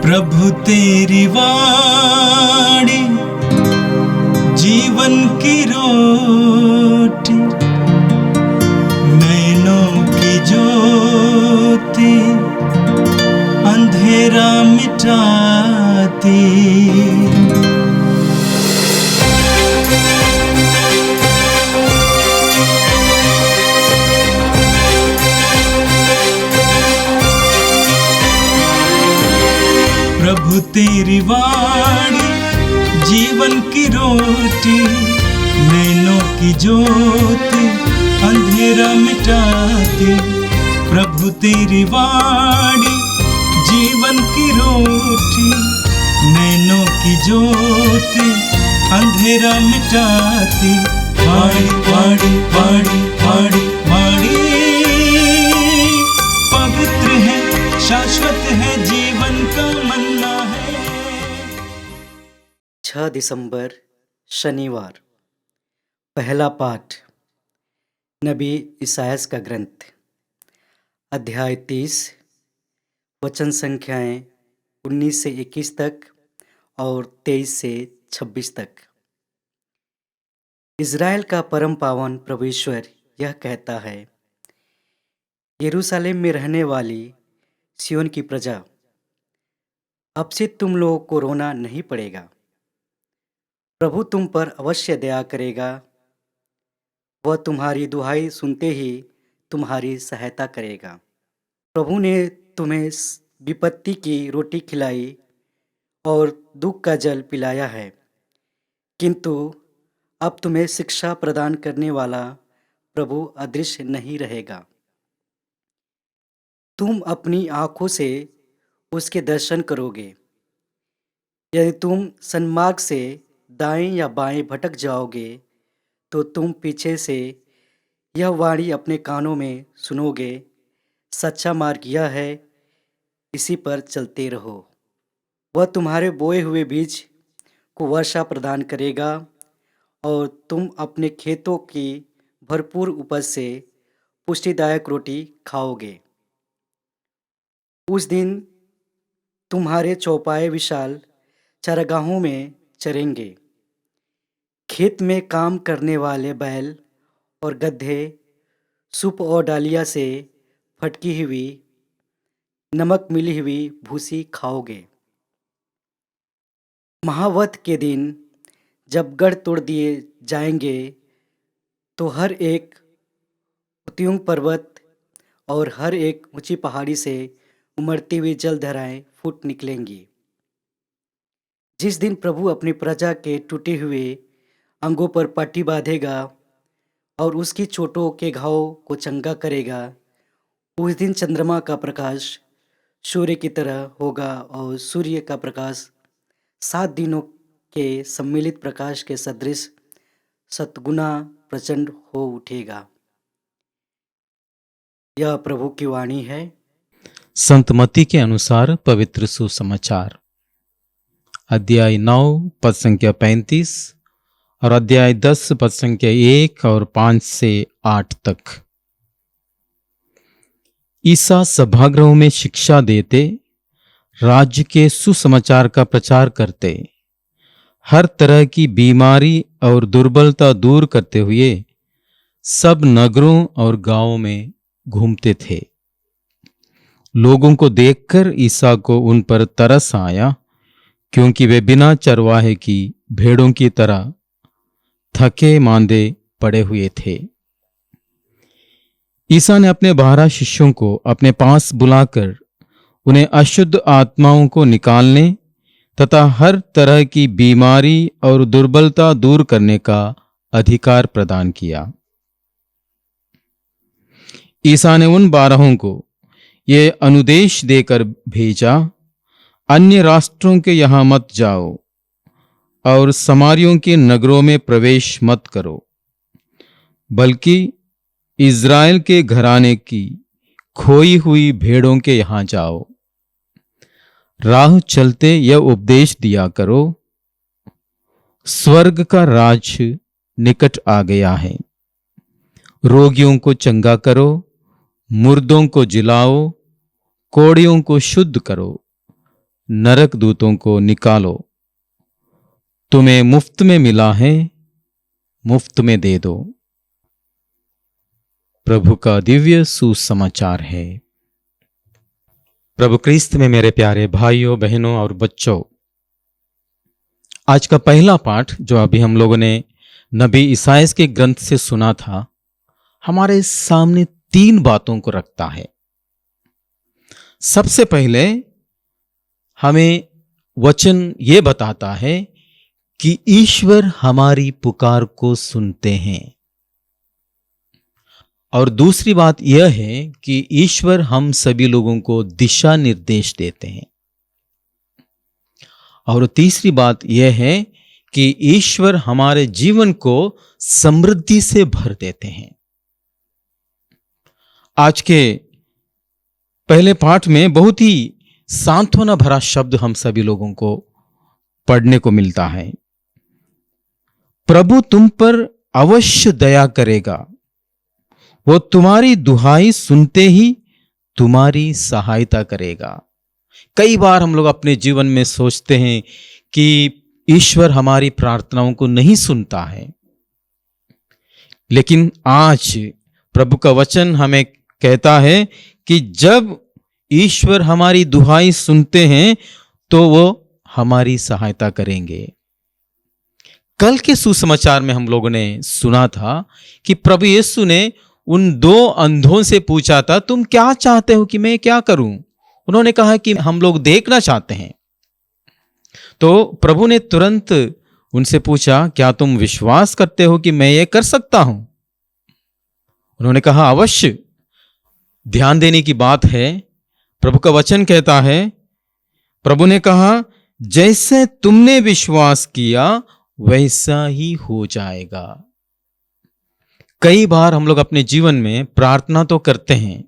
प्रभु तेरी वाणी जीवन की रोटी, नैनों की ज्योति अंधेरा मिटाती। प्रभु तेरी वाणी जीवन की रोटी, नैनों की ज्योति अंधेरा मिटाती। प्रभु तेरी वाणी जीवन की रोटी, नैनों की ज्योति अंधेरा मिटाती। वाणी वाणी वाणी वाणी वाणी पवित्र है, शाश्वत है, जीवन का मन्ना है। 6 दिसंबर शनिवार। पहला पाठ नबी इसायास का ग्रंथ, अध्याय 30, वचन संख्याएं 19 से 21 तक और 23 से 26 तक। इज़राइल का परम पावन प्रभु ईश्वर यह कहता है, यरूशलेम में रहने वाली सियोन की प्रजा, अब से तुम लोगों को रोना नहीं पड़ेगा। प्रभु तुम पर अवश्य दया करेगा, वह तुम्हारी दुहाई सुनते ही तुम्हारी सहायता करेगा। प्रभु ने तुम्हें विपत्ति की रोटी खिलाई और दुख का जल पिलाया है, किंतु अब तुम्हें शिक्षा प्रदान करने वाला प्रभु अदृश्य नहीं रहेगा। तुम अपनी आँखों से उसके दर्शन करोगे। यदि तुम सन्मार्ग से दाएं या बाएं भटक जाओगे, तो तुम पीछे से यह वाणी अपने कानों में सुनोगे, सच्चा मार्ग यह है, इसी पर चलते रहो। वह तुम्हारे बोए हुए बीज को वर्षा प्रदान करेगा और तुम अपने खेतों की भरपूर उपज से पुष्टिदायक रोटी खाओगे। उस दिन तुम्हारे चौपाए विशाल चरागाहों में चरेंगे। खेत में काम करने वाले बैल और गधे सूप और डालिया से फटकी हुई नमक मिली हुई भूसी खाओगे। महावत के दिन जब गढ़ तोड़ दिए जाएंगे, तो हर एक उत्तुंग पर्वत और हर एक ऊंची पहाड़ी से उमड़ती हुई जलधाराएं फूट निकलेंगी। जिस दिन प्रभु अपनी प्रजा के टूटे हुए अंगों पर पट्टी बांधेगा और उसकी चोटों के घावों को चंगा करेगा, उस दिन चंद्रमा का प्रकाश सूर्य की तरह होगा और सूर्य का प्रकाश 7 दिनों के सम्मिलित प्रकाश के सदृश 7 गुना प्रचंड हो उठेगा। यह प्रभु की वाणी है। संत मत्ती के अनुसार पवित्र सुसमाचार, अध्याय 9 पद संख्या 35 और अध्याय 10 पद संख्या 1 और 5 से 8 तक। ईसा सभागृहों में शिक्षा देते, राज्य के सुसमाचार का प्रचार करते, हर तरह की बीमारी और दुर्बलता दूर करते हुए सब नगरों और गांवों में घूमते थे। लोगों को देखकर ईसा को उन पर तरस आया, क्योंकि वे बिना चरवाहे की भेड़ों की तरह थके मांदे पड़े हुए थे। ईसा ने अपने 12 शिष्यों को अपने पास बुलाकर उन्हें अशुद्ध आत्माओं को निकालने तथा हर तरह की बीमारी और दुर्बलता दूर करने का अधिकार प्रदान किया। ईसा ने उन 12 को ये अनुदेश देकर भेजा, अन्य राष्ट्रों के यहां मत जाओ और समारियों के नगरों में प्रवेश मत करो, बल्कि इज़राइल के घराने की खोई हुई भेड़ों के यहां जाओ। राह चलते यह उपदेश दिया करो, स्वर्ग का राज निकट आ गया है। रोगियों को चंगा करो, मुर्दों को जिलाओ, कोढ़ियों को शुद्ध करो, नरक दूतों को निकालो। तुम्हें मुफ्त में मिला है, मुफ्त में दे दो। प्रभु का दिव्य सुसमाचार है। प्रभु क्रिस्त में मेरे प्यारे भाइयों, बहनों और बच्चों, आज का पहला पाठ जो अभी हम लोगों ने नबी ईसायास के ग्रंथ से सुना था, हमारे सामने 3 बातों को रखता है। सबसे पहले हमें वचन ये बताता है कि ईश्वर हमारी पुकार को सुनते हैं, और दूसरी बात यह है कि ईश्वर हम सभी लोगों को दिशा निर्देश देते हैं, और तीसरी बात यह है कि ईश्वर हमारे जीवन को समृद्धि से भर देते हैं। आज के पहले पाठ में बहुत ही सांत्वना भरा शब्द हम सभी लोगों को पढ़ने को मिलता है। प्रभु तुम पर अवश्य दया करेगा, वो तुम्हारी दुहाई सुनते ही तुम्हारी सहायता करेगा। कई बार हम लोग अपने जीवन में सोचते हैं कि ईश्वर हमारी प्रार्थनाओं को नहीं सुनता है, लेकिन आज प्रभु का वचन हमें कहता है कि जब ईश्वर हमारी दुहाई सुनते हैं तो वो हमारी सहायता करेंगे। कल के सुसमाचार में हम लोगों ने सुना था कि प्रभु यीशु ने उन 2 अंधों से पूछा था, तुम क्या चाहते हो कि मैं क्या करूं? उन्होंने कहा कि हम लोग देखना चाहते हैं। तो प्रभु ने तुरंत उनसे पूछा, क्या तुम विश्वास करते हो कि मैं ये कर सकता हूं? उन्होंने कहा, अवश्य। ध्यान देने की बात है, प्रभु का वचन कहता है, प्रभु ने कहा, जैसे तुमने विश्वास किया वैसा ही हो जाएगा। कई बार हम लोग अपने जीवन में प्रार्थना तो करते हैं,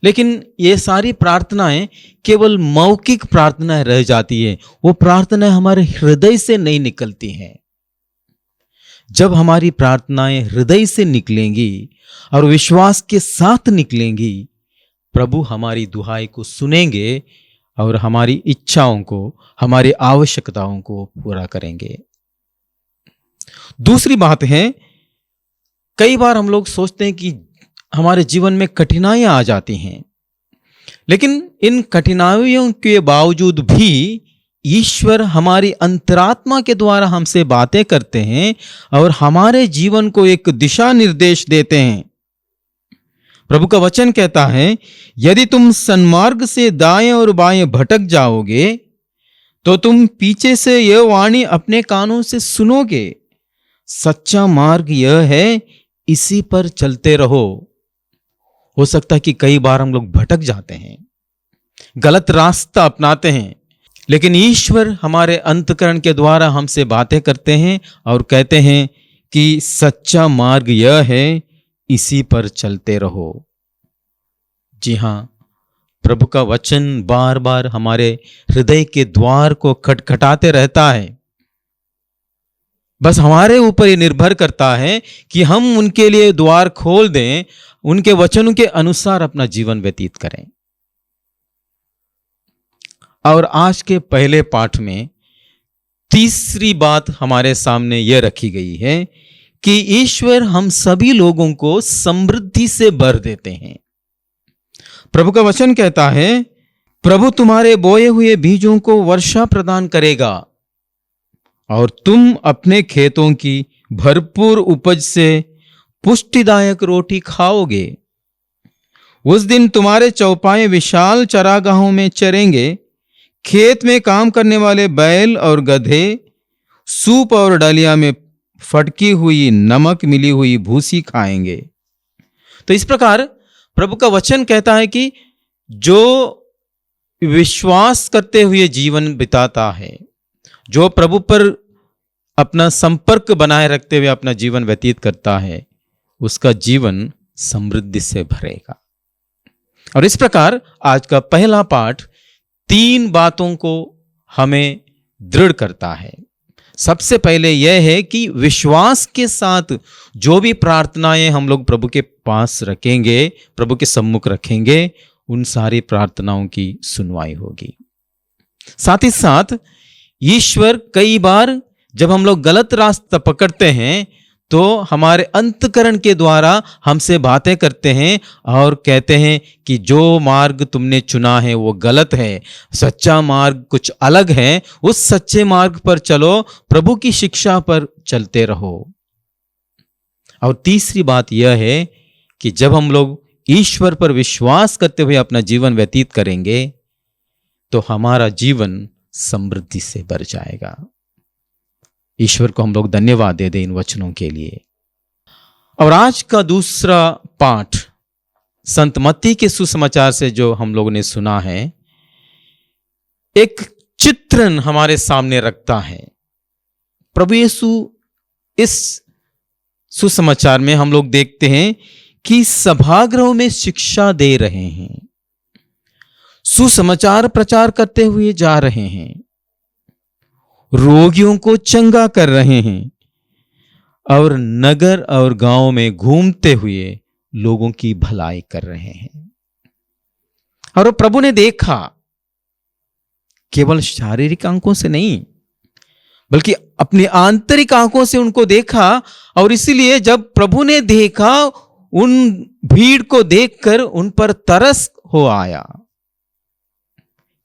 लेकिन ये सारी प्रार्थनाएं केवल मौखिक प्रार्थनाएं रह जाती है। वो प्रार्थनाएं हमारे हृदय से नहीं निकलती हैं। जब हमारी प्रार्थनाएं हृदय से निकलेंगी और विश्वास के साथ निकलेंगी, प्रभु हमारी दुहाई को सुनेंगे और हमारी इच्छाओं को, हमारी आवश्यकताओं को पूरा करेंगे। दूसरी बात है, कई बार हम लोग सोचते हैं कि हमारे जीवन में कठिनाइयां आ जाती हैं, लेकिन इन कठिनाइयों के बावजूद भी ईश्वर हमारी अंतरात्मा के द्वारा हमसे बातें करते हैं और हमारे जीवन को एक दिशा निर्देश देते हैं। प्रभु का वचन कहता है, यदि तुम सन्मार्ग से दाएं और बाएं भटक जाओगे तो तुम पीछे से यह वाणी अपने कानों से सुनोगे, सच्चा मार्ग यह है, इसी पर चलते रहो। हो सकता है कि कई बार हम लोग भटक जाते हैं, गलत रास्ता अपनाते हैं, लेकिन ईश्वर हमारे अंतकरण के द्वारा हमसे बातें करते हैं और कहते हैं कि सच्चा मार्ग यह है, इसी पर चलते रहो। जी हां, प्रभु का वचन बार बार हमारे हृदय के द्वार को खटखटाते रहता है। बस हमारे ऊपर ये निर्भर करता है कि हम उनके लिए द्वार खोल दें, उनके वचनों के अनुसार अपना जीवन व्यतीत करें। और आज के पहले पाठ में तीसरी बात हमारे सामने यह रखी गई है कि ईश्वर हम सभी लोगों को समृद्धि से भर देते हैं। प्रभु का वचन कहता है, प्रभु तुम्हारे बोए हुए बीजों को वर्षा प्रदान करेगा और तुम अपने खेतों की भरपूर उपज से पुष्टिदायक रोटी खाओगे। उस दिन तुम्हारे चौपाए विशाल चरागाहों में चरेंगे, खेत में काम करने वाले बैल और गधे सूप और डालिया में फटकी हुई नमक मिली हुई भूसी खाएंगे। तो इस प्रकार प्रभु का वचन कहता है कि जो विश्वास करते हुए जीवन बिताता है, जो प्रभु पर अपना संपर्क बनाए रखते हुए अपना जीवन व्यतीत करता है, उसका जीवन समृद्धि से भरेगा। और इस प्रकार आज का पहला पाठ 3 बातों को हमें दृढ़ करता है। सबसे पहले यह है कि विश्वास के साथ जो भी प्रार्थनाएं हम लोग प्रभु के पास रखेंगे, प्रभु के सम्मुख रखेंगे, उन सारी प्रार्थनाओं की सुनवाई होगी। साथ ही साथ ईश्वर कई बार जब हम लोग गलत रास्ता पकड़ते हैं तो हमारे अंतकरण के द्वारा हमसे बातें करते हैं और कहते हैं कि जो मार्ग तुमने चुना है वो गलत है, सच्चा मार्ग कुछ अलग है, उस सच्चे मार्ग पर चलो, प्रभु की शिक्षा पर चलते रहो। और तीसरी बात यह है कि जब हम लोग ईश्वर पर विश्वास करते हुए अपना जीवन व्यतीत करेंगे तो हमारा जीवन समृद्धि से भर जाएगा। ईश्वर को हम लोग धन्यवाद दे दें इन वचनों के लिए। और आज का दूसरा पाठ संत मत्ती के सुसमाचार से जो हम लोगों ने सुना है, एक चित्रण हमारे सामने रखता है। प्रभु यीशु इस सुसमाचार में हम लोग देखते हैं कि सभागृहों में शिक्षा दे रहे हैं, सुसमाचार प्रचार करते हुए जा रहे हैं, रोगियों को चंगा कर रहे हैं और नगर और गांव में घूमते हुए लोगों की भलाई कर रहे हैं। और प्रभु ने देखा, केवल शारीरिक आंखों से नहीं बल्कि अपनी आंतरिक आंखों से उनको देखा। और इसीलिए जब प्रभु ने देखा, उन भीड़ को देखकर उन पर तरस हो आया।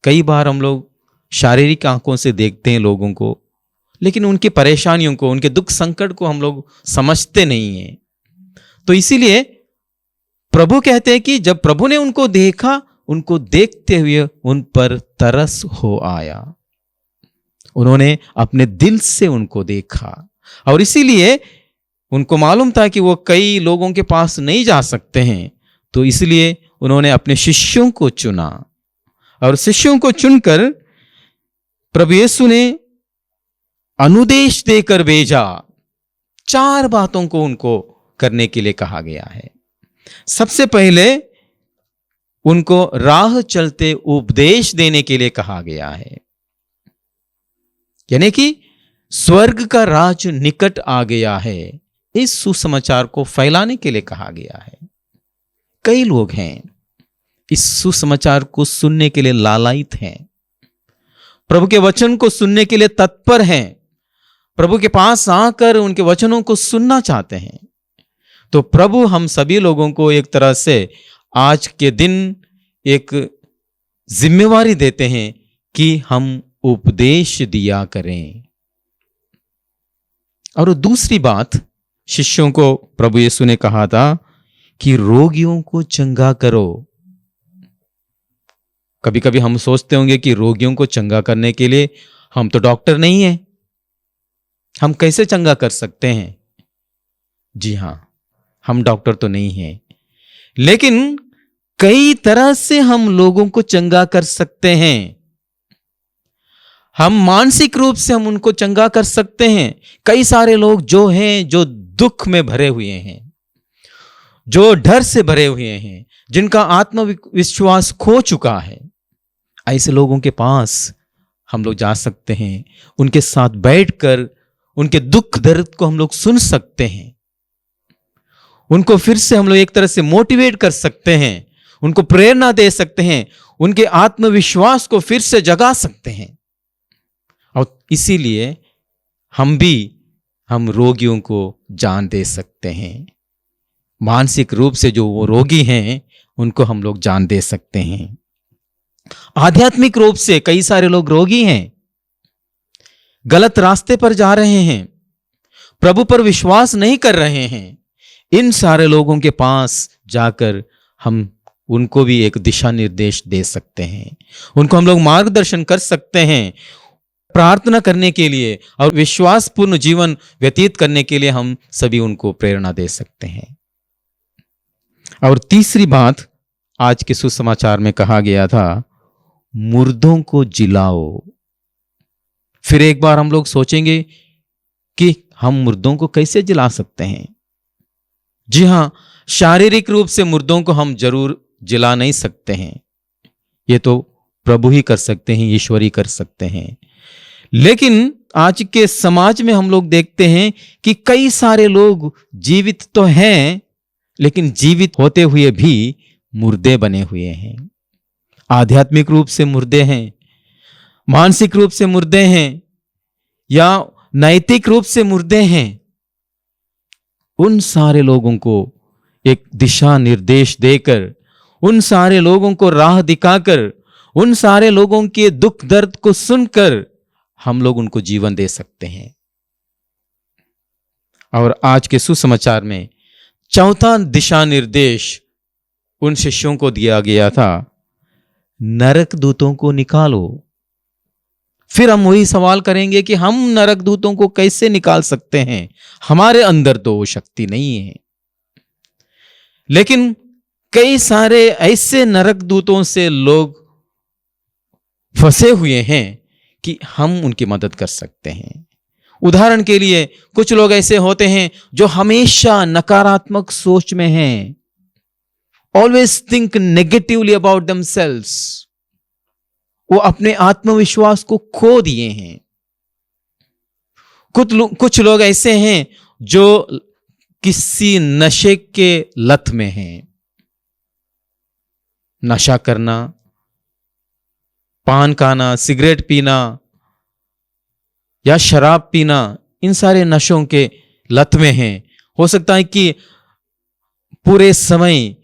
कई बार हम लोग शारीरिक आंखों से देखते हैं लोगों को, लेकिन उनकी परेशानियों को, उनके दुख संकट को हम लोग समझते नहीं हैं। तो इसीलिए प्रभु कहते हैं कि जब प्रभु ने उनको देखा, उनको देखते हुए उन पर तरस हो आया। उन्होंने अपने दिल से उनको देखा और इसीलिए उनको मालूम था कि वो कई लोगों के पास नहीं जा सकते हैं, तो इसलिए उन्होंने अपने शिष्यों को चुना। और शिष्यों को चुनकर प्रभु यीशु ने अनुदेश देकर भेजा। 4 बातों को उनको करने के लिए कहा गया है। सबसे पहले उनको राह चलते उपदेश देने के लिए कहा गया है, यानी कि स्वर्ग का राज निकट आ गया है, इस सुसमाचार को फैलाने के लिए कहा गया है। कई लोग हैं इस सुसमाचार को सुनने के लिए लालायित हैं, प्रभु के वचन को सुनने के लिए तत्पर हैं, प्रभु के पास आकर उनके वचनों को सुनना चाहते हैं। तो प्रभु हम सभी लोगों को एक तरह से आज के दिन एक जिम्मेवारी देते हैं कि हम उपदेश दिया करें। और दूसरी बात, शिष्यों को प्रभु यीशु ने कहा था कि रोगियों को चंगा करो। कभी कभी हम सोचते होंगे कि रोगियों को चंगा करने के लिए हम तो डॉक्टर नहीं हैं, हम कैसे चंगा कर सकते हैं? जी हां, हम डॉक्टर तो नहीं हैं, लेकिन कई तरह से हम लोगों को चंगा कर सकते हैं। हम मानसिक रूप से हम उनको चंगा कर सकते हैं। कई सारे लोग जो हैं, जो दुख में भरे हुए हैं, जो डर से भरे हुए हैं, जिनका आत्मविश्वास खो चुका है, ऐसे लोगों के पास हम लोग जा सकते हैं। उनके साथ बैठकर उनके दुख दर्द को हम लोग सुन सकते हैं। उनको फिर से हम लोग एक तरह से मोटिवेट कर सकते हैं, उनको प्रेरणा दे सकते हैं, उनके आत्मविश्वास को फिर से जगा सकते हैं। और इसीलिए हम रोगियों को जान दे सकते हैं। मानसिक रूप से जो वो रोगी हैं, उनको हम लोग जान दे सकते हैं। आध्यात्मिक रूप से कई सारे लोग रोगी हैं, गलत रास्ते पर जा रहे हैं, प्रभु पर विश्वास नहीं कर रहे हैं। इन सारे लोगों के पास जाकर हम उनको भी एक दिशा निर्देश दे सकते हैं, उनको हम लोग मार्गदर्शन कर सकते हैं। प्रार्थना करने के लिए और विश्वासपूर्ण जीवन व्यतीत करने के लिए हम सभी उनको प्रेरणा दे सकते हैं। और तीसरी बात, आज के सुसमाचार में कहा गया था, मुर्दों को जिलाओ। फिर एक बार हम लोग सोचेंगे कि हम मुर्दों को कैसे जिला सकते हैं। जी हां, शारीरिक रूप से मुर्दों को हम जरूर जिला नहीं सकते हैं, ये तो प्रभु ही कर सकते हैं, ईश्वर ही कर सकते हैं। लेकिन आज के समाज में हम लोग देखते हैं कि कई सारे लोग जीवित तो हैं, लेकिन जीवित होते हुए भी मुर्दे बने हुए हैं। आध्यात्मिक रूप से मुर्दे हैं, मानसिक रूप से मुर्दे हैं या नैतिक रूप से मुर्दे हैं, उन सारे लोगों को एक दिशा निर्देश देकर, उन सारे लोगों को राह दिखाकर, उन सारे लोगों के दुख दर्द को सुनकर हम लोग उनको जीवन दे सकते हैं। और आज के सुसमाचार में चौथा दिशा निर्देश उन शिष्यों को दिया गया था, नरक दूतों को निकालो। फिर हम वही सवाल करेंगे कि हम नरक दूतों को कैसे निकाल सकते हैं? हमारे अंदर तो वो शक्ति नहीं है। लेकिन कई सारे ऐसे नरक दूतों से लोग फंसे हुए हैं कि हम उनकी मदद कर सकते हैं। उदाहरण के लिए कुछ लोग ऐसे होते हैं जो हमेशा नकारात्मक सोच में हैं, always think negatively about themselves. वो अपने आत्मविश्वास को खो दिए हैं। कुछ लोग ऐसे हैं जो किसी नशे के लत में हैं। नशा करना, पान खाना, सिगरेट पीना या शराब पीना, इन सारे नशों के लत में हैं। हो सकता है कि पूरे समय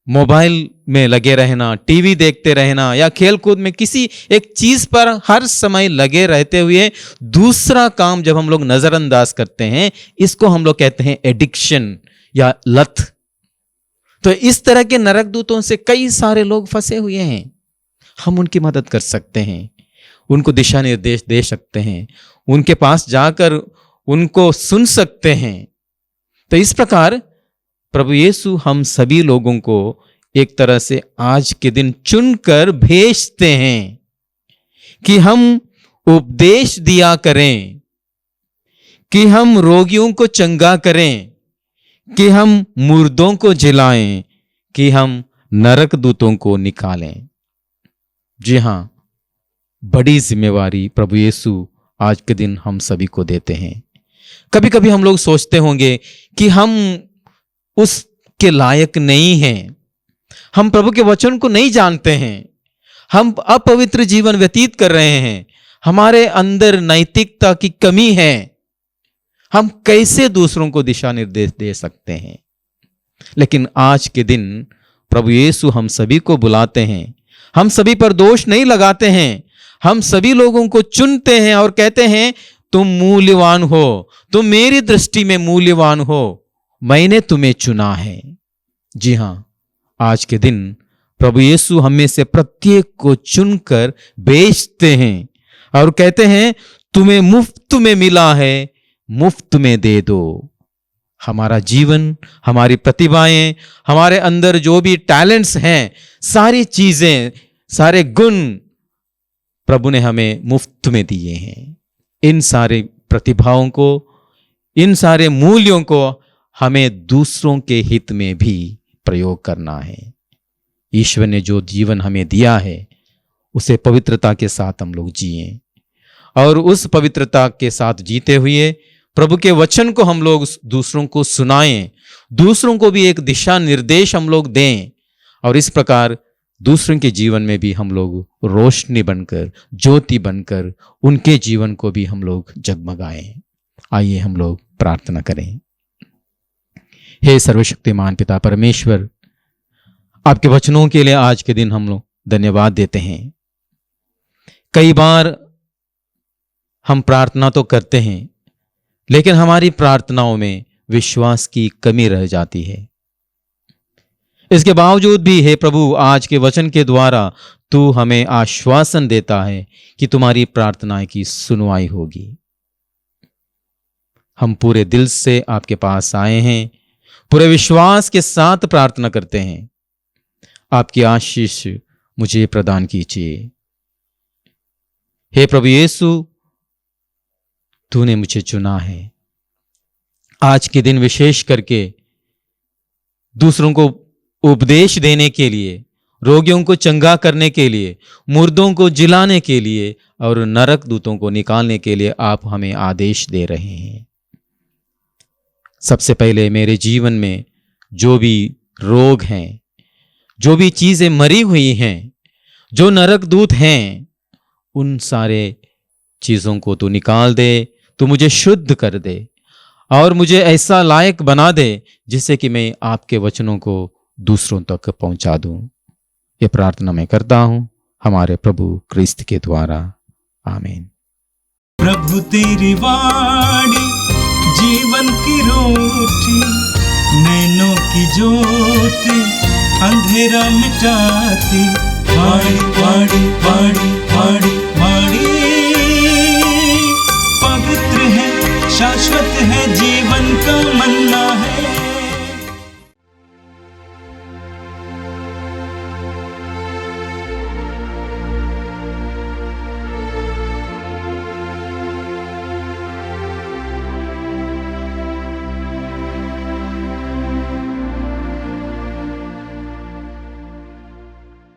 मोबाइल में लगे रहना, टीवी देखते रहना या खेल कूद में किसी एक चीज पर हर समय लगे रहते हुए दूसरा काम जब हम लोग नजरअंदाज करते हैं, इसको हम लोग कहते हैं एडिक्शन या लत। तो इस तरह के नरक दूतों से कई सारे लोग फंसे हुए हैं। हम उनकी मदद कर सकते हैं, उनको दिशा निर्देश दे सकते हैं, उनके पास जाकर उनको सुन सकते हैं। तो इस प्रकार प्रभु यीशु हम सभी लोगों को एक तरह से आज के दिन चुनकर भेजते हैं कि हम उपदेश दिया करें, कि हम रोगियों को चंगा करें, कि हम मुर्दों को जिलाएं, कि हम नरक दूतों को निकालें। जी हां, बड़ी जिम्मेवारी प्रभु यीशु आज के दिन हम सभी को देते हैं। कभी कभी हम लोग सोचते होंगे कि हम उसके लायक नहीं हैं, हम प्रभु के वचन को नहीं जानते हैं, हम अपवित्र जीवन व्यतीत कर रहे हैं, हमारे अंदर नैतिकता की कमी है, हम कैसे दूसरों को दिशा निर्देश दे सकते हैं? लेकिन आज के दिन प्रभु यीशु हम सभी को बुलाते हैं, हम सभी पर दोष नहीं लगाते हैं, हम सभी लोगों को चुनते हैं और कहते हैं तुम मूल्यवान हो, तुम मेरी दृष्टि में मूल्यवान हो, मैंने तुम्हें चुना है। जी हां, आज के दिन प्रभु यीशु हम में से प्रत्येक को चुनकर भेजते हैं और कहते हैं तुम्हें मुफ्त में मिला है, मुफ्त में दे दो। हमारा जीवन, हमारी प्रतिभाएं, हमारे अंदर जो भी टैलेंट्स हैं, सारी चीजें, सारे गुण प्रभु ने हमें मुफ्त में दिए हैं। इन सारे प्रतिभाओं को, इन सारे मूल्यों को हमें दूसरों के हित में भी प्रयोग करना है। ईश्वर ने जो जीवन हमें दिया है उसे पवित्रता के साथ हम लोग जिएं और उस पवित्रता के साथ जीते हुए प्रभु के वचन को हम लोग दूसरों को सुनाएं, दूसरों को भी एक दिशा निर्देश हम लोग दें और इस प्रकार दूसरों के जीवन में भी हम लोग रोशनी बनकर, ज्योति बनकर उनके जीवन को भी हम लोग जगमगाएं। आइए हम लोग प्रार्थना करें। हे सर्वशक्तिमान पिता परमेश्वर, आपके वचनों के लिए आज के दिन हम लोग धन्यवाद देते हैं। कई बार हम प्रार्थना तो करते हैं लेकिन हमारी प्रार्थनाओं में विश्वास की कमी रह जाती है। इसके बावजूद भी हे प्रभु, आज के वचन के द्वारा तू हमें आश्वासन देता है कि तुम्हारी प्रार्थनाएं की सुनवाई होगी। हम पूरे दिल से आपके पास आए हैं, पूरे विश्वास के साथ प्रार्थना करते हैं। आपकी आशीष मुझे प्रदान कीजिए। हे प्रभु यीशु, तूने मुझे चुना है। आज के दिन विशेष करके दूसरों को उपदेश देने के लिए, रोगियों को चंगा करने के लिए, मुर्दों को जिलाने के लिए और नरक दूतों को निकालने के लिए आप हमें आदेश दे रहे हैं। सबसे पहले मेरे जीवन में जो भी रोग हैं, जो भी चीजें मरी हुई हैं, जो नरक दूत हैं, उन सारे चीज़ों को तू निकाल दे, तू मुझे शुद्ध कर दे और मुझे ऐसा लायक बना दे जिससे कि मैं आपके वचनों को दूसरों तक पहुंचा दूं। ये प्रार्थना मैं करता हूं हमारे प्रभु क्रिस्त के द्वारा, आमीन। प्रभु तेरी वाणी जीवन की रोटी, नैनों की ज्योति अंधेरा मिटाती। वाणी वाणी वाणी वाणी वाणी पवित्र है, शाश्वत है, जीवन का मन्ना